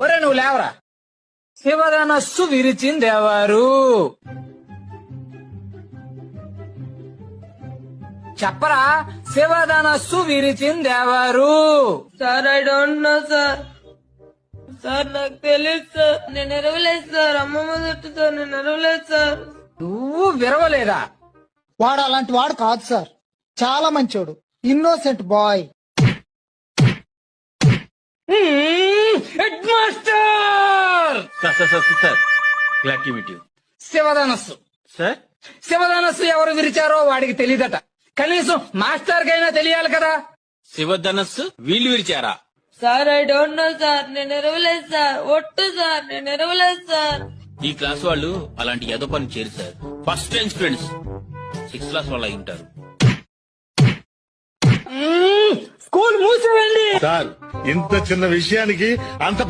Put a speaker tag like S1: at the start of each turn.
S1: ఒరే నువ్వు లేవరా. శివధనస్సు విరిచిందెవరు? చెప్పరా, శివధనస్సు విరిచిందెవరు?
S2: Sir I don't know sir. Sir నాకు తెలియదు సార్. నేను ఎరవలేదు సార్. అమ్మమ్మ చుట్టూతో నేను ఎరవలేదు సార్.
S1: నువ్వు విరవలేదా?
S3: వాడు అలాంటి వాడు కాదు సార్, చాలా మంచోడు, innocent boy.
S1: Head master.
S4: Sir glad to meet you.
S1: శివధనస్సు
S4: సార్
S1: శివధనస్సు ఎవరు విరిచారో వాడికి తెలియదట. కనీసం మాస్టర్ కైనా తెలియాలి కదా.
S4: శివధనస్సు వీళ్ళు విరిచారా?
S2: Sir I don't know sir. నేను ఎరవలేదు సార్. ఒట్టు సార్, నేను ఎరవలేదు సార్.
S4: ఈ క్లాస్ వాళ్ళు అలాంటి ఏదో పని చేరు sir. First bench friends 6th class వాళ్ళు అయి ఉంటారు.
S1: స్కూల్ మూసేయండి.
S5: సార్ ఇంత చిన్న విషయానికి అంత